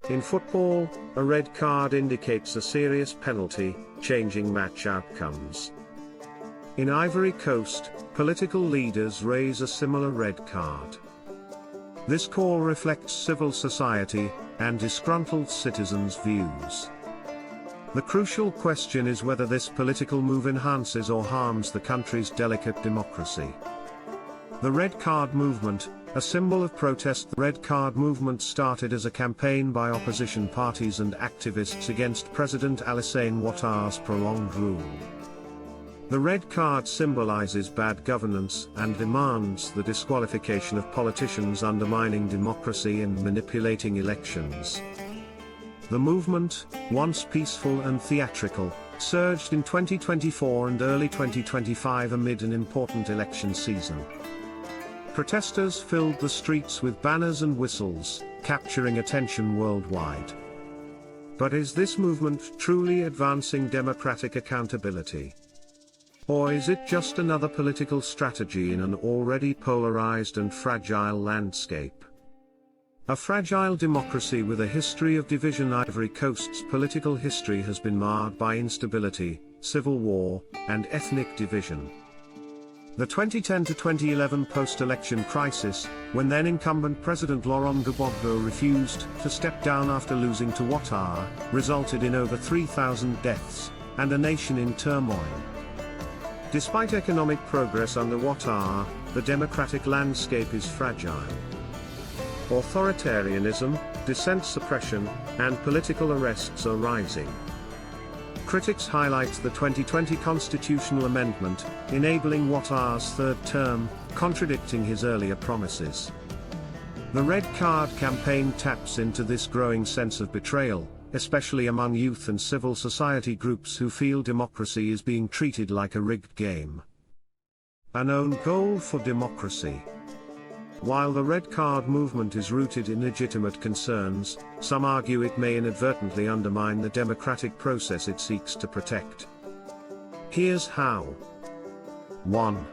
In football, a red card indicates a serious penalty, changing match outcomes. In Ivory Coast, political leaders raise a similar red card. This call reflects civil society and disgruntled citizens' views. The crucial question is whether this political move enhances or harms the country's delicate democracy. The Red Card movement, a symbol of protest. The Red Card movement started as a campaign by opposition parties and activists against President Ouattara's prolonged rule. The red card symbolizes bad governance and demands the disqualification of politicians undermining democracy and manipulating elections. The movement, once peaceful and theatrical, surged in 2024 and early 2025 amid an important election season. Protesters filled the streets with banners and whistles, capturing attention worldwide. But is this movement truly advancing democratic accountability? Or is it just another political strategy in an already polarized and fragile landscape? A fragile democracy with a history of division. Ivory Coast's political history has been marred by instability, civil war, and ethnic division. The 2010 to 2011 post-election crisis, when then-incumbent President Laurent Gbagbo refused to step down after losing to Ouattara, resulted in over 3,000 deaths, and a nation in turmoil. Despite economic progress under Ouattara, the democratic landscape is fragile. Authoritarianism, dissent suppression, and political arrests are rising. Critics highlight the 2020 constitutional amendment, enabling Ouattara's third term, contradicting his earlier promises. The Red Card campaign taps into this growing sense of betrayal, especially among youth and civil society groups who feel democracy is being treated like a rigged game. An own goal for democracy. While the Red Card movement is rooted in legitimate concerns, some argue it may inadvertently undermine the democratic process it seeks to protect. Here's how. 1.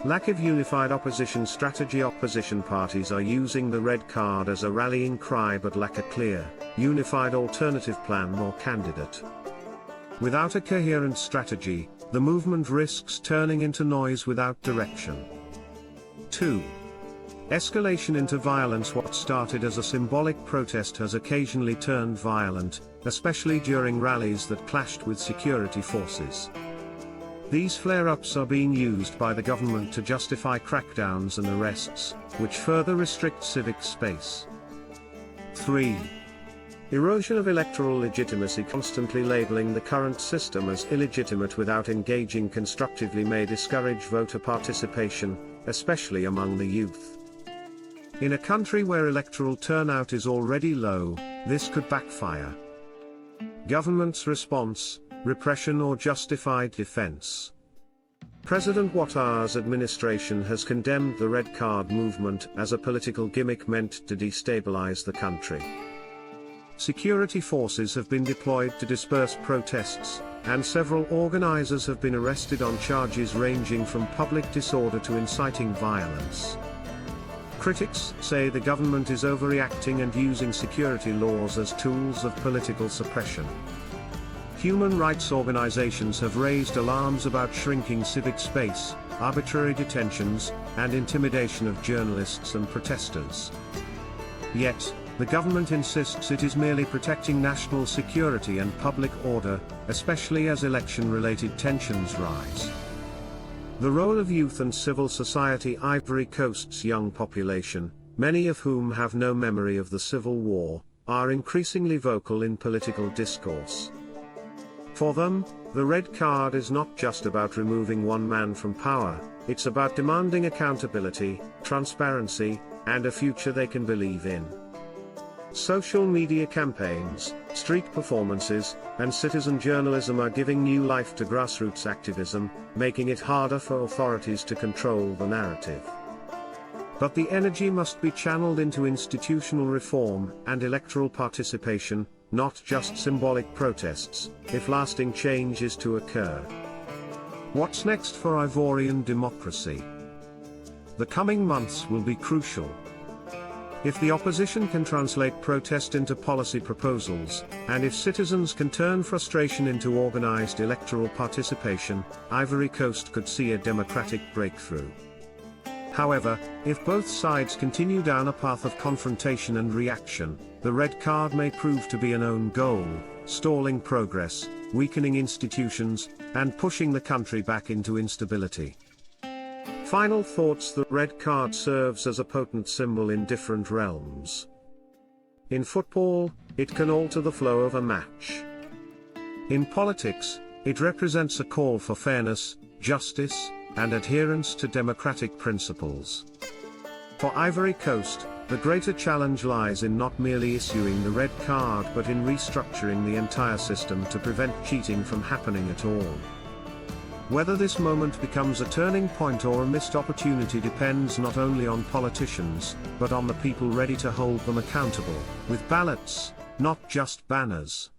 Lack of unified opposition strategy. Opposition parties are using the Red Card as a rallying cry but lack a clear, unified alternative plan or candidate. Without a coherent strategy, the movement risks turning into noise without direction. 2. Escalation into violence. What started as a symbolic protest has occasionally turned violent, especially during rallies that clashed with security forces. These flare-ups are being used by the government to justify crackdowns and arrests, which further restrict civic space. 3. Erosion of electoral legitimacy. Constantly labeling the current system as illegitimate without engaging constructively may discourage voter participation, especially among the youth. In a country where electoral turnout is already low, this could backfire. Government's response: repression or justified defense. President Ouattara's administration has condemned the Red Card movement as a political gimmick meant to destabilize the country. Security forces have been deployed to disperse protests, and several organizers have been arrested on charges ranging from public disorder to inciting violence. Critics say the government is overreacting and using security laws as tools of political suppression. Human rights organizations have raised alarms about shrinking civic space, arbitrary detentions, and intimidation of journalists and protesters. Yet, the government insists it is merely protecting national security and public order, especially as election-related tensions rise. The role of youth and civil society. Ivory Coast's young population, many of whom have no memory of the civil war, are increasingly vocal in political discourse. For them, the Red Card is not just about removing one man from power, it's about demanding accountability, transparency, and a future they can believe in. Social media campaigns, street performances, and citizen journalism are giving new life to grassroots activism, making it harder for authorities to control the narrative. But the energy must be channeled into institutional reform and electoral participation, not just symbolic protests, if lasting change is to occur. What's next for Ivorian democracy? The coming months will be crucial. If the opposition can translate protest into policy proposals, and if citizens can turn frustration into organized electoral participation, Ivory Coast could see a democratic breakthrough. However, if both sides continue down a path of confrontation and reaction, the red card may prove to be an own goal, stalling progress, weakening institutions, and pushing the country back into instability. Final thoughts: the red card serves as a potent symbol in different realms. In football, it can alter the flow of a match. In politics, it represents a call for fairness, justice, and adherence to democratic principles. For Ivory Coast, the greater challenge lies in not merely issuing the red card but in restructuring the entire system to prevent cheating from happening at all. Whether this moment becomes a turning point or a missed opportunity depends not only on politicians, but on the people ready to hold them accountable, with ballots, not just banners.